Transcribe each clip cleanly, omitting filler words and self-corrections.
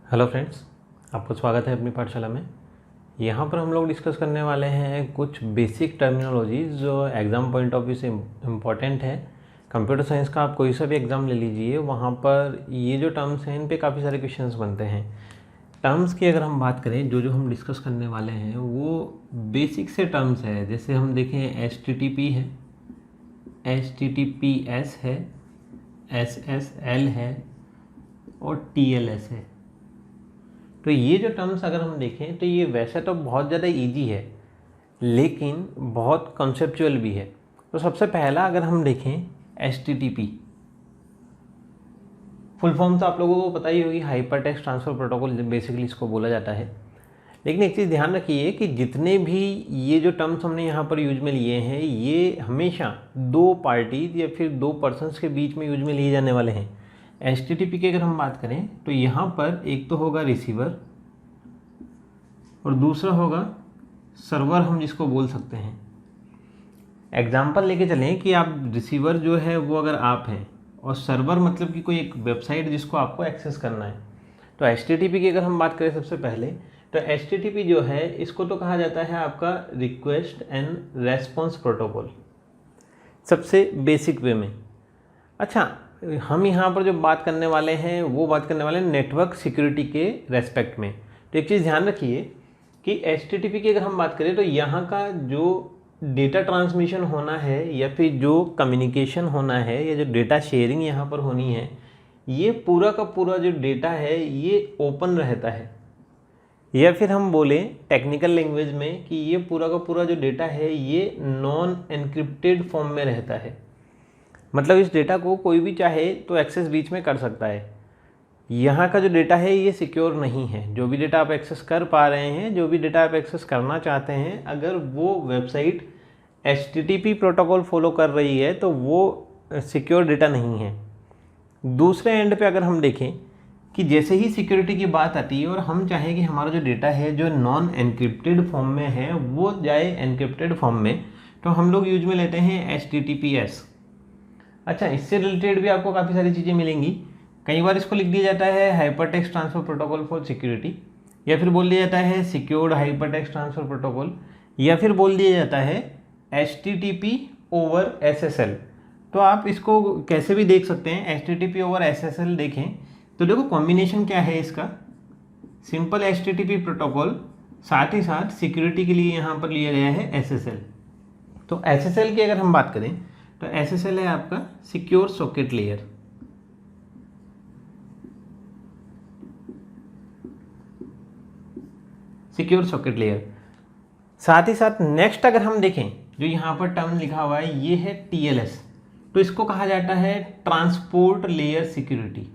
Hello friends, आपको स्वागत है अपनी पाठशाला में। यहाँ पर हम लोग डिस्कस करने वाले हैं कुछ बेसिक टर्मिनोलॉजीज जो एग्ज़ाम पॉइंट ऑफ व्यू से इम्पॉर्टेंट है। कंप्यूटर साइंस का आप कोई सा भी एग्ज़ाम ले लीजिए, वहाँ पर ये जो टर्म्स हैं इन पे काफ़ी सारे क्वेश्चंस बनते हैं। टर्म्स की अगर हम बात करें, जो हम डिस्कस करने वाले हैं वो बेसिक से टर्म्स है। जैसे हम देखें HTTP है, HTTPS है, SSL है और TLS है। तो ये जो टर्म्स अगर हम देखें तो ये वैसे तो बहुत ज़्यादा इजी है, लेकिन बहुत कॉन्सेप्चुअल भी है। तो सबसे पहला अगर हम देखें HTTP, फुल फॉर्म तो आप लोगों को पता ही होगी, hyper text transfer protocol basically इसको बोला जाता है। लेकिन एक चीज़ ध्यान रखिए कि जितने भी ये जो टर्म्स हमने यहाँ पर यूज में लिए हैं, ये हमेशा दो पार्टीज या फिर दो पर्सन्स के बीच में यूज में लिए जाने वाले हैं। HTTP की अगर हम बात करें तो यहाँ पर एक तो होगा रिसीवर और दूसरा होगा सर्वर, हम जिसको बोल सकते हैं। एग्जाम्पल लेके चलें कि आप रिसीवर जो है वो अगर आप हैं और सर्वर मतलब कि कोई एक वेबसाइट जिसको आपको एक्सेस करना है। तो HTTP की अगर हम बात करें सबसे पहले, तो HTTP जो है इसको तो कहा जाता है आपका रिक्वेस्ट एंड रेस्पॉन्स प्रोटोकॉल, सबसे बेसिक वे में। अच्छा, हम यहाँ पर जो बात करने वाले हैं वो बात करने वाले हैं नेटवर्क सिक्योरिटी के रेस्पेक्ट में। तो एक चीज़ ध्यान रखिए कि HTTP की अगर हम बात करें तो यहाँ का जो डेटा ट्रांसमिशन होना है या फिर जो कम्युनिकेशन होना है या जो डेटा शेयरिंग यहाँ पर होनी है, ये पूरा का पूरा जो डेटा है ये ओपन रहता है। या फिर हम बोलें टेक्निकल लैंग्वेज में कि ये पूरा का पूरा जो डेटा है ये नॉन एनक्रिप्टेड फॉर्म में रहता है। मतलब इस डेटा को कोई भी चाहे तो एक्सेस बीच में कर सकता है। यहाँ का जो डेटा है ये सिक्योर नहीं है। जो भी डेटा आप एक्सेस कर पा रहे हैं, जो भी डेटा आप एक्सेस करना चाहते हैं, अगर वो वेबसाइट HTTP प्रोटोकॉल फॉलो कर रही है तो वो सिक्योर डेटा नहीं है। दूसरे एंड पे अगर हम देखें कि जैसे ही सिक्योरिटी की बात आती है और हम चाहें कि हमारा जो डेटा है जो नॉन एनक्रिप्टेड फॉर्म में है वो जाए एनक्रिप्टेड फॉर्म में, तो हम लोग यूज में लेते हैं HTTPS। अच्छा, इससे रिलेटेड भी आपको काफ़ी सारी चीज़ें मिलेंगी। कई बार इसको लिख दिया जाता है hyper text transfer protocol for security, या फिर बोल दिया जाता है secured hyper text transfer protocol, या फिर बोल दिया जाता है HTTP ओवर SSL। तो आप इसको कैसे भी देख सकते हैं। HTTP ओवर SSL देखें तो देखो कॉम्बिनेशन क्या है इसका, सिंपल HTTP प्रोटोकॉल, साथ ही साथ सिक्योरिटी के लिए यहाँ पर लिया गया है SSL। तो SSL की अगर हम बात करें तो SSL है आपका secure socket layer. Secure socket layer. साथ ही साथ नेक्स्ट अगर हम देखें जो यहाँ पर टर्म लिखा हुआ है ये है TLS। तो इसको कहा जाता है ट्रांसपोर्ट लेयर सिक्योरिटी।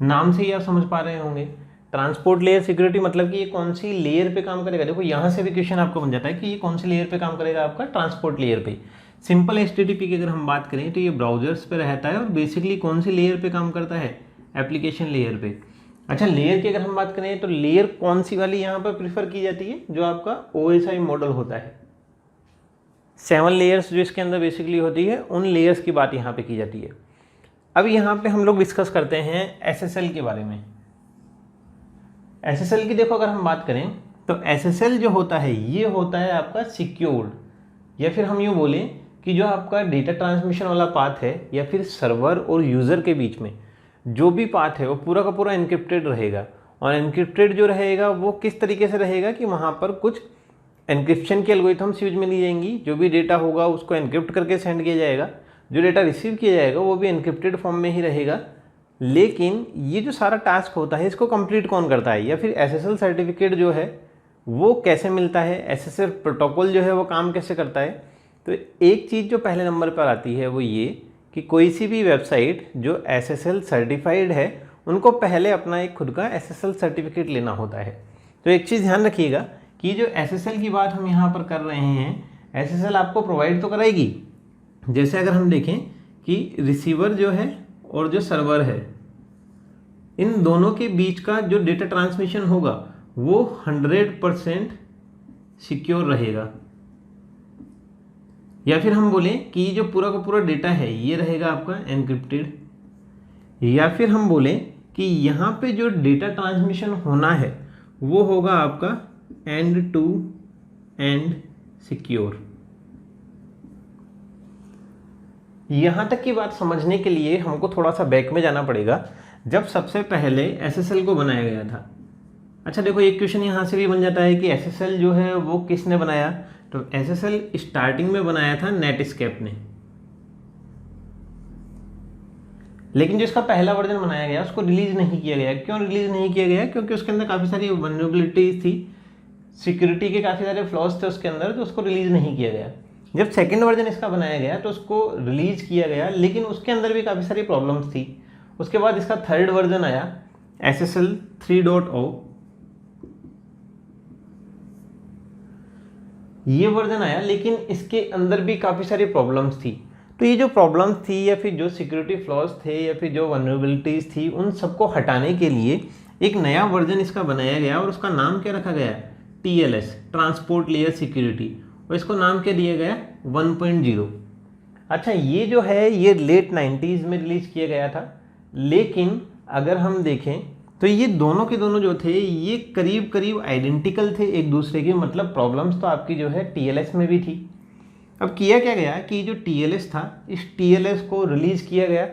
नाम से ही आप समझ पा रहे होंगे, ट्रांसपोर्ट लेयर सिक्योरिटी मतलब कि ये कौन सी लेयर पे काम करेगा। देखो यहाँ से भी क्वेश्चन आपको बन जाता है कि ये कौन सी लेयर पे काम करेगा, आपका ट्रांसपोर्ट लेयर पे। सिंपल HTTP की अगर हम बात करें तो ये ब्राउजर्स पे रहता है और बेसिकली कौन सी लेयर पे काम करता है, एप्लीकेशन लेयर पे। अच्छा, लेयर की अगर हम बात करें तो लेयर कौन सी वाली यहाँ पर प्रीफर की जाती है, जो आपका OSI मॉडल होता है। 7 लेयर्स जो इसके अंदर बेसिकली होती है, उन लेयर्स की बात यहाँ पे की जाती है। अब यहाँ पे हम लोग डिस्कस करते हैं SSL के बारे में। SSL की देखो अगर हम बात करें तो SSL जो होता है ये होता है आपका सिक्योर्ड, या फिर हम यूँ बोलें कि जो आपका डेटा ट्रांसमिशन वाला पाथ है या फिर सर्वर और यूज़र के बीच में जो भी पाथ है वो पूरा का पूरा एनक्रिप्टेड रहेगा। और एनक्रिप्टेड जो रहेगा वो किस तरीके से रहेगा कि वहाँ पर कुछ एनक्रिप्शन की एल्गोरिथम्स यूज में ली जाएंगी। जो भी डेटा होगा उसको एनक्रिप्ट करके सेंड किया जाएगा, जो डेटा रिसीव किया जाएगा वो भी एनक्रिप्टेड फॉर्म में ही रहेगा। लेकिन ये जो सारा टास्क होता है इसको कंप्लीट कौन करता है, या फिर SSL सर्टिफिकेट जो है वो कैसे मिलता है, SSL प्रोटोकॉल जो है वो काम कैसे करता है। तो एक चीज़ जो पहले नंबर पर आती है वो ये कि कोई सी भी वेबसाइट जो SSL सर्टिफाइड है उनको पहले अपना एक खुद का SSL सर्टिफिकेट लेना होता है। तो एक चीज़ ध्यान रखिएगा कि जो SSL की बात हम यहाँ पर कर रहे हैं, SSL आपको प्रोवाइड तो कराएगी। जैसे अगर हम देखें कि रिसीवर जो है और जो सर्वर है, इन दोनों के बीच का जो डेटा ट्रांसमिशन होगा वो 100% सिक्योर रहेगा। या फिर हम बोलें कि जो पूरा का पूरा डेटा है ये रहेगा आपका एनक्रिप्टेड। या फिर हम बोलें कि यहाँ पे जो डेटा ट्रांसमिशन होना है वो होगा आपका एंड टू एंड सिक्योर। यहाँ तक की बात समझने के लिए हमको थोड़ा सा बैक में जाना पड़ेगा, जब सबसे पहले एसएसएल को बनाया गया था। अच्छा देखो, एक क्वेश्चन यहाँ से भी बन जाता है कि एसएसएल जो है वो किसने बनाया, तो एसएसएल स्टार्टिंग में बनाया था नेटस्केप ने, लेकिन जो इसका पहला वर्जन बनाया गया उसको रिलीज नहीं किया गया। क्यों रिलीज नहीं किया गया? क्योंकि उसके अंदर काफ़ी सारी वल्नरेबिलिटीज थी, सिक्योरिटी के काफ़ी सारे फ्लॉज थे उसके अंदर, तो उसको रिलीज नहीं किया गया। जब सेकंड वर्जन इसका बनाया गया तो उसको रिलीज किया गया, लेकिन उसके अंदर भी काफ़ी सारी प्रॉब्लम्स थी। उसके बाद इसका थर्ड वर्जन आया SSL 3.0, ये वर्जन आया, लेकिन इसके अंदर भी काफ़ी सारी प्रॉब्लम्स थी। तो ये जो प्रॉब्लम्स थी या फिर जो सिक्योरिटी फ्लॉज थे या फिर जो वल्नरेबिलिटीज थी, उन सबको हटाने के लिए एक नया वर्जन इसका बनाया गया और उसका नाम क्या रखा गया? TLS, ट्रांसपोर्ट लेयर सिक्योरिटी, और इसको नाम क्या दिया गया? 1.0। अच्छा, ये जो है ये लेट 90s में रिलीज किया गया था, लेकिन अगर हम देखें तो ये दोनों के दोनों जो थे ये करीब करीब आइडेंटिकल थे एक दूसरे के, मतलब प्रॉब्लम्स तो आपकी जो है TLS में भी थी। अब किया क्या गया कि जो TLS था, इस TLS को रिलीज़ किया गया,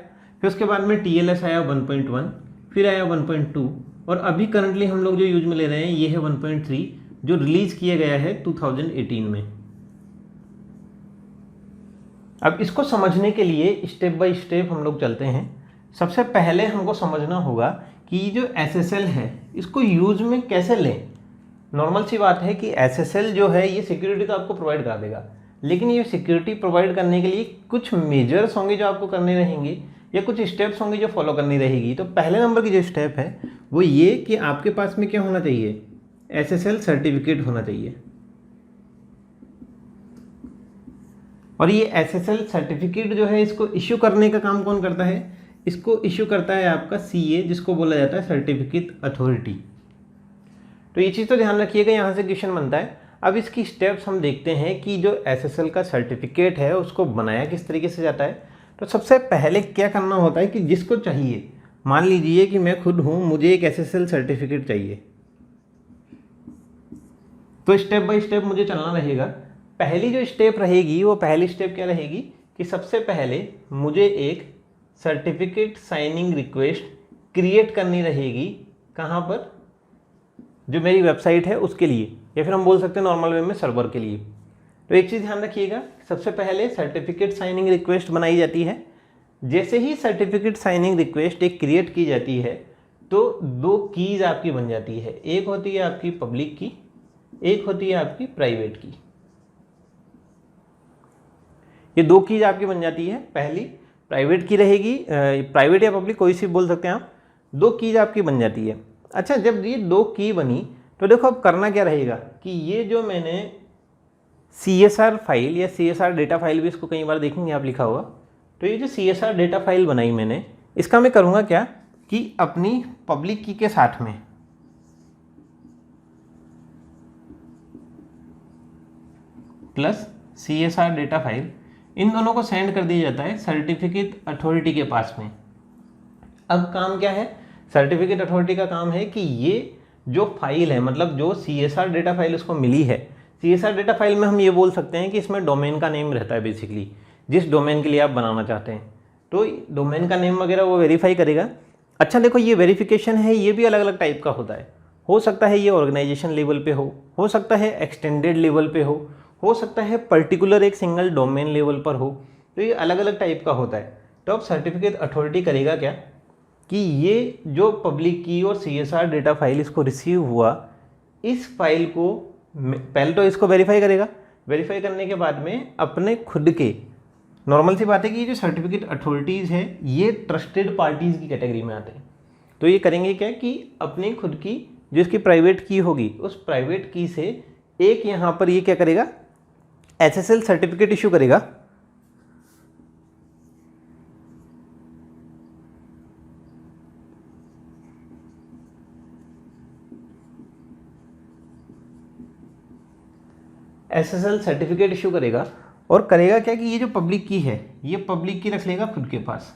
फिर उसके बाद में TLS आया 1.1, फिर आया 1.2, और अभी करंटली हम लोग जो यूज में ले रहे हैं ये है 1.3, जो रिलीज़ किया गया है 2018 में। अब इसको समझने के लिए स्टेप बाय स्टेप हम लोग चलते हैं। सबसे पहले हमको समझना होगा कि जो SSL है इसको यूज में कैसे लें। नॉर्मल सी बात है कि SSL जो है ये सिक्योरिटी तो आपको प्रोवाइड कर देगा, लेकिन ये सिक्योरिटी प्रोवाइड करने के लिए कुछ मेजर्स होंगे जो आपको करने रहेंगे, या कुछ स्टेप्स होंगे जो फॉलो करनी रहेगी। तो पहले नंबर की जो स्टेप है वो ये कि आपके पास में क्या होना चाहिए? SSL सर्टिफिकेट होना चाहिए। और ये SSL सर्टिफिकेट जो है इसको इश्यू करने का काम कौन करता है? इसको इश्यू करता है आपका CA, जिसको बोला जाता है सर्टिफिकेट अथॉरिटी। तो ये चीज़ तो ध्यान रखिएगा, यहाँ से क्वेश्चन बनता है। अब इसकी स्टेप्स हम देखते हैं कि जो SSL का सर्टिफिकेट है उसको बनाया किस तरीके से जाता है। तो सबसे पहले क्या करना होता है कि जिसको चाहिए, मान लीजिए कि मैं खुद हूँ, मुझे एक SSL सर्टिफिकेट चाहिए, तो स्टेप बाय स्टेप मुझे चलना रहेगा। पहली जो स्टेप रहेगी वो पहली स्टेप क्या रहेगी कि सबसे पहले मुझे एक सर्टिफिकेट साइनिंग रिक्वेस्ट क्रिएट करनी रहेगी। कहाँ पर? जो मेरी वेबसाइट है उसके लिए, या फिर हम बोल सकते हैं नॉर्मल वे में सर्वर के लिए। तो एक चीज़ ध्यान रखिएगा, सबसे पहले सर्टिफिकेट साइनिंग रिक्वेस्ट बनाई जाती है। जैसे ही सर्टिफिकेट साइनिंग रिक्वेस्ट एक क्रिएट की जाती है तो दो कीज़ आपकी बन जाती है। एक होती है आपकी पब्लिक की, एक होती है आपकी प्राइवेट की। ये दो कीज आपकी बन जाती है। पहली प्राइवेट की रहेगी, प्राइवेट या पब्लिक कोई सी बोल सकते हैं आप। दो कीज आपकी बन जाती है। अच्छा, जब ये दो की बनी तो देखो अब करना क्या रहेगा कि ये जो मैंने CSR फाइल या CSR डेटा फाइल भी इसको कई बार देखेंगे आप लिखा होगा, तो ये जो CSR डेटा फाइल बनाई मैंने, इसका मैं करूँगा क्या कि अपनी पब्लिक की के साथ में प्लस CSR डेटा फाइल, इन दोनों को सेंड कर दिया जाता है सर्टिफिकेट अथॉरिटी के पास में। अब काम क्या है? सर्टिफिकेट अथॉरिटी का काम है कि ये जो फाइल है, मतलब जो CSR डेटा फाइल उसको मिली है, CSR डेटा फाइल में हम ये बोल सकते हैं कि इसमें डोमेन का नेम रहता है, बेसिकली जिस डोमेन के लिए आप बनाना चाहते हैं, तो डोमेन का नेम वगैरह वो वेरीफाई करेगा। अच्छा देखो, ये वेरिफिकेशन है, ये भी अलग अलग टाइप का होता है। हो सकता है ये ऑर्गेनाइजेशन लेवल पे हो सकता है एक्सटेंडेड लेवल पे हो सकता है पर्टिकुलर एक सिंगल डोमेन लेवल पर हो, तो ये अलग अलग टाइप का होता है। तो अब सर्टिफिकेट अथॉरिटी करेगा क्या कि ये जो पब्लिक की और CSR डेटा फाइल इसको रिसीव हुआ, इस फाइल को पहले तो इसको वेरीफाई करेगा। वेरीफाई करने के बाद में अपने खुद के, नॉर्मल सी बात है कि ये जो सर्टिफिकेट अथॉरिटीज़ है ये ट्रस्टेड पार्टीज़ की कैटेगरी में आते हैं। तो ये करेंगे क्या कि अपनी खुद की जो इसकी प्राइवेट की होगी, उस प्राइवेट की से एक यहाँ पर ये क्या करेगा, SSL सर्टिफिकेट इशू करेगा। SSL सर्टिफिकेट इशू करेगा और करेगा क्या कि ये जो पब्लिक की है, ये पब्लिक की रख लेगा खुद के पास।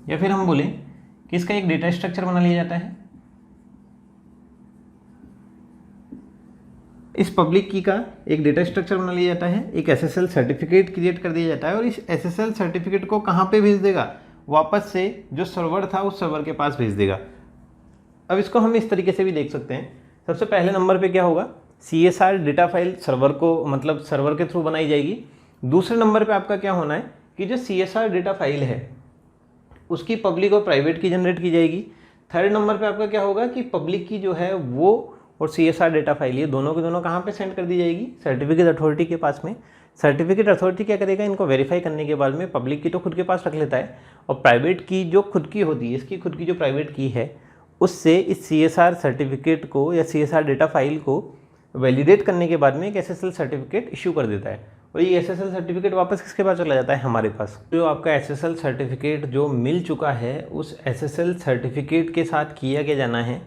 या फिर हम बोलें कि इसका एक डेटा स्ट्रक्चर बना लिया जाता है। इस पब्लिक की का एक डेटा स्ट्रक्चर बना लिया जाता है, एक SSL सर्टिफिकेट क्रिएट कर दिया जाता है और इस SSL सर्टिफिकेट को कहाँ पे भेज देगा, वापस से जो सर्वर था उस सर्वर के पास भेज देगा। अब इसको हम इस तरीके से भी देख सकते हैं। सबसे पहले नंबर पे क्या होगा, CSR डेटा फाइल सर्वर को मतलब सर्वर के थ्रू बनाई जाएगी। दूसरे नंबर पे आपका क्या होना है कि जो CSR डेटा फाइल है उसकी पब्लिक और प्राइवेट की जनरेट की जाएगी। थर्ड नंबर पे आपका क्या होगा कि पब्लिक की जो है वो और CSR डेटा फाइल ये दोनों के दोनों कहाँ पे सेंड कर दी जाएगी, सर्टिफिकेट अथॉरिटी के पास में। सर्टिफिकेट अथॉरिटी क्या करेगा, इनको वेरीफाई करने के बाद में पब्लिक की तो खुद के पास रख लेता है और प्राइवेट की जो खुद की होती है, इसकी खुद की जो प्राइवेट की है उससे इस CSR सर्टिफिकेट को या CSR डेटा फाइल को वैलिडेट करने के बाद में एक SSL सर्टिफिकेट इशू कर देता है और ये SSL सर्टिफिकेट वापस किसके पास चला जाता है, हमारे पास। जो आपका SSL सर्टिफिकेट जो मिल चुका है उस SSL सर्टिफिकेट के साथ किया क्या जाना है,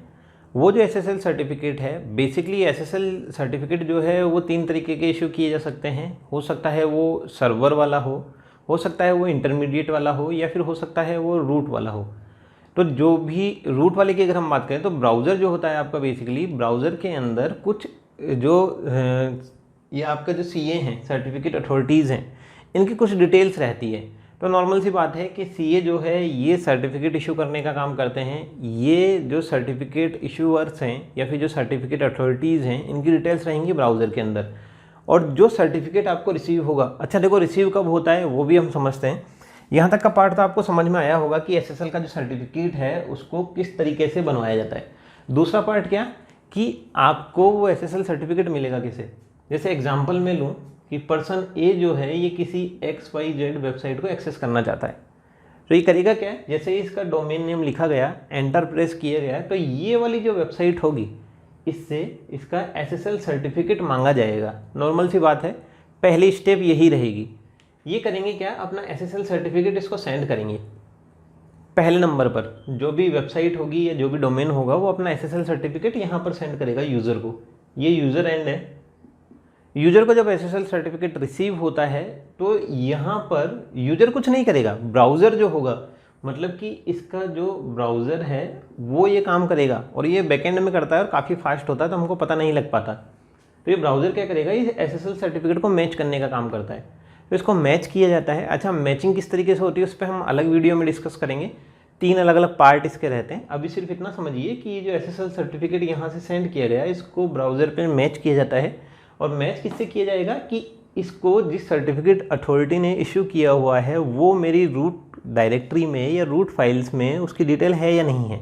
वो जो SSL सर्टिफिकेट है बेसिकली SSL सर्टिफिकेट जो है वो 3 तरीके के इशू किए जा सकते हैं। हो सकता है वो सर्वर वाला हो सकता है वो इंटरमीडिएट वाला हो या फिर हो सकता है वो रूट वाला हो। तो जो भी रूट वाले की अगर हम बात करें तो ब्राउज़र जो होता है आपका बेसिकली ब्राउज़र के अंदर कुछ जो ये आपका जो CA हैं, सर्टिफिकेट अथॉरिटीज़ हैं, इनकी कुछ डिटेल्स रहती है। तो नॉर्मल सी बात है कि CA जो है ये सर्टिफिकेट इशू करने का काम करते हैं। ये जो सर्टिफिकेट इशूअर्स हैं या फिर जो सर्टिफिकेट अथॉरिटीज़ हैं इनकी डिटेल्स रहेंगी ब्राउज़र के अंदर। और जो सर्टिफिकेट आपको रिसीव होगा, अच्छा देखो रिसीव कब होता है वो भी हम समझते हैं। यहाँ तक का पार्ट तो आपको समझ में आया होगा कि SSL का जो सर्टिफिकेट है उसको किस तरीके से बनवाया जाता है। दूसरा पार्ट क्या कि आपको वो SSL सर्टिफिकेट मिलेगा किसे, जैसे एग्जाम्पल में लूँ कि पर्सन A जो है ये किसी XYZ वेबसाइट को एक्सेस करना चाहता है, तो ये करेगा क्या, जैसे ही इसका डोमेन नेम लिखा गया, एंटर प्रेस किया गया, तो ये वाली जो वेबसाइट होगी इससे इसका SSL सर्टिफिकेट मांगा जाएगा। नॉर्मल सी बात है, पहली स्टेप यही रहेगी। ये करेंगे क्या, अपना SSL सर्टिफिकेट इसको सेंड करेंगे। पहले नंबर पर जो भी वेबसाइट होगी या जो भी डोमेन होगा वो अपना SSL सर्टिफिकेट यहाँ पर सेंड करेगा यूज़र को। ये यूज़र एंड है। यूज़र को जब SSL सर्टिफिकेट रिसीव होता है तो यहाँ पर यूज़र कुछ नहीं करेगा, ब्राउज़र जो होगा मतलब कि इसका जो ब्राउज़र है वो ये काम करेगा और ये बैकएंड में करता है और काफ़ी फास्ट होता है तो हमको पता नहीं लग पाता। तो ये ब्राउज़र क्या करेगा, इस SSL सर्टिफिकेट को मैच करने का काम करता है। तो इसको मैच किया जाता है। अच्छा, मैचिंग किस तरीके से होती है उस पर हम अलग वीडियो में डिस्कस करेंगे। 3 अलग अलग पार्ट इसके रहते हैं। अभी सिर्फ इतना समझिए कि ये जो SSL सर्टिफिकेट यहाँ से सेंड किया गया है इसको ब्राउज़र पे मैच किया जाता है। और मैच किससे किया जाएगा कि इसको जिस सर्टिफिकेट अथॉरिटी ने इशू किया हुआ है वो मेरी रूट डायरेक्टरी में या रूट फाइल्स में उसकी डिटेल है या नहीं है।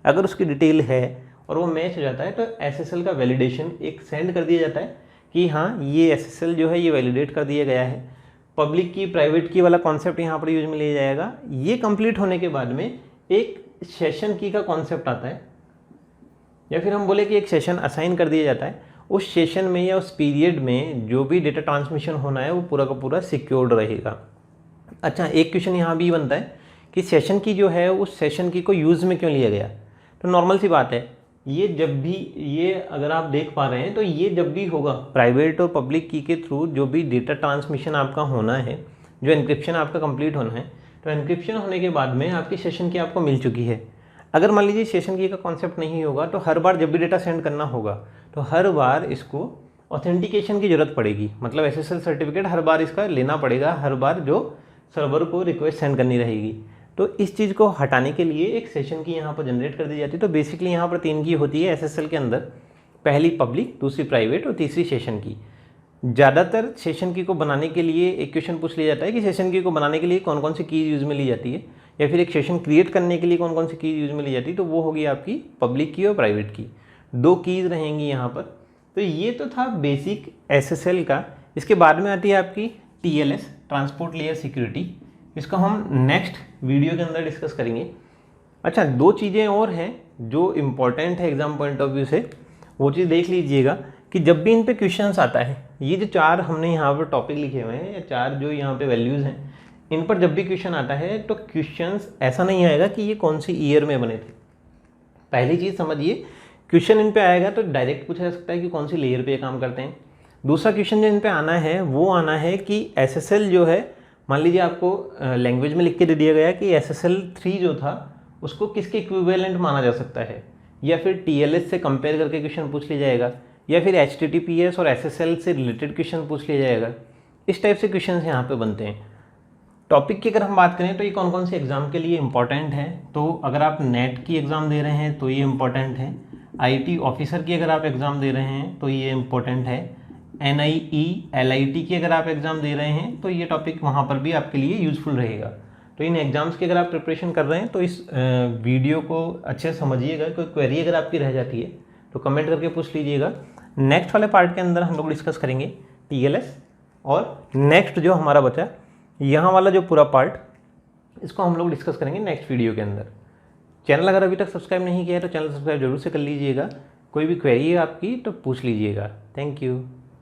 अगर उसकी डिटेल है और वो मैच हो जाता है तो SSL का वैलिडेशन एक सेंड कर दिया जाता है कि हाँ ये SSL जो है ये वैलिडेट कर दिया गया है। पब्लिक की प्राइवेट की वाला कॉन्सेप्ट यहाँ पर यूज में लिया जाएगा। ये कंप्लीट होने के बाद में एक सेशन की का कॉन्सेप्ट आता है या फिर हम बोले कि एक सेशन असाइन कर दिया जाता है। उस सेशन में या उस पीरियड में जो भी डेटा ट्रांसमिशन होना है वो पूरा का पूरा सिक्योर्ड रहेगा। अच्छा, एक क्वेश्चन यहाँ भी बनता है कि सेशन की जो है उस सेशन की को यूज़ में क्यों लिया गया। तो नॉर्मल सी बात है, ये जब भी ये अगर आप देख पा रहे हैं तो ये जब भी होगा प्राइवेट और पब्लिक की के थ्रू जो भी डेटा ट्रांसमिशन आपका होना है, जो एन्क्रिप्शन आपका कंप्लीट होना है, तो एन्क्रिप्शन होने के बाद में आपकी सेशन की आपको मिल चुकी है। अगर मान लीजिए सेशन की का कॉन्सेप्ट नहीं होगा तो हर बार जब भी डेटा सेंड करना होगा तो हर बार इसको ऑथेंटिकेशन की ज़रूरत पड़ेगी। मतलब SSL सर्टिफिकेट हर बार इसका लेना पड़ेगा, हर बार जो सर्वर को रिक्वेस्ट सेंड करनी रहेगी। तो इस चीज़ को हटाने के लिए एक सेशन की यहाँ पर जनरेट कर दी जाती है। तो बेसिकली यहाँ पर 3 की होती है SSL के अंदर, पहली पब्लिक, दूसरी प्राइवेट और तीसरी सेशन की। ज़्यादातर सेशन की को बनाने के लिए एक क्वेश्चन पूछ लिया जाता है कि सेशन की को बनाने के लिए कौन कौन सी कीज़ यूज़ में ली जाती है या फिर एक सेशन क्रिएट करने के लिए कौन कौन सी कीज़ यूज़ में ली जाती है। तो वो होगी आपकी पब्लिक की और प्राइवेट की, 2 कीज़ रहेंगी यहाँ पर। तो ये तो था बेसिक SSL का। इसके बाद में आती है आपकी TLS, ट्रांसपोर्ट लेयर सिक्योरिटी। इसको हम नेक्स्ट वीडियो के अंदर डिस्कस करेंगे। अच्छा, 2 चीज़ें और हैं जो इम्पॉर्टेंट है एग्जाम पॉइंट ऑफ व्यू से, वो चीज़ देख लीजिएगा कि जब भी इन पे क्वेश्चंस आता है, ये जो 4 हमने यहाँ पर टॉपिक लिखे हुए हैं या 4 जो यहाँ पे वैल्यूज़ हैं, इन पर जब भी क्वेश्चन आता है तो क्वेश्चंस ऐसा नहीं आएगा कि ये कौन सी ईयर में बने थे। पहली चीज़ समझिए, क्वेश्चन इन पे आएगा तो डायरेक्ट पूछा जा सकता है कि कौन सी लेयर पे काम करते हैं। दूसरा क्वेश्चन जो इन पे आना है वो आना है कि SSL जो है मान लीजिए आपको लैंग्वेज में लिख के दे दिया गया कि SSL 3 जो था उसको किसके इक्विवेलेंट माना जा सकता है, या फिर TLS से कंपेयर करके क्वेश्चन पूछ लिया जाएगा, या फिर HTTPS और SSL से रिलेटेड क्वेश्चन पूछ लिया जाएगा। इस टाइप से क्वेश्चन यहाँ पे बनते हैं। टॉपिक की अगर हम बात करें तो ये कौन कौन से एग्ज़ाम के लिए इंपॉर्टेंट है, तो अगर आप नेट की एग्ज़ाम दे रहे हैं तो ये इंपॉर्टेंट है, IT ऑफिसर की अगर आप एग्ज़ाम दे रहे हैं तो ये इंपॉर्टेंट है, NIE LIT की अगर आप एग्ज़ाम दे रहे हैं तो ये टॉपिक वहाँ पर भी आपके लिए यूज़फुल रहेगा। तो इन एग्ज़ाम्स की अगर आप प्रिपरेशन कर रहे हैं तो इस वीडियो को अच्छे से समझिएगा। कोई क्वेरी अगर आपकी रह जाती है तो कमेंट करके पूछ लीजिएगा। नेक्स्ट वाले पार्ट के अंदर हम लोग डिस्कस करेंगे TLS, और नेक्स्ट जो हमारा बचा यहाँ वाला जो पूरा पार्ट, इसको हम लोग डिस्कस करेंगे नेक्स्ट वीडियो के अंदर। चैनल अगर अभी तक सब्सक्राइब नहीं किया है तो चैनल सब्सक्राइब जरूर से कर लीजिएगा। कोई भी क्वेरी है आपकी तो पूछ लीजिएगा। Thank you.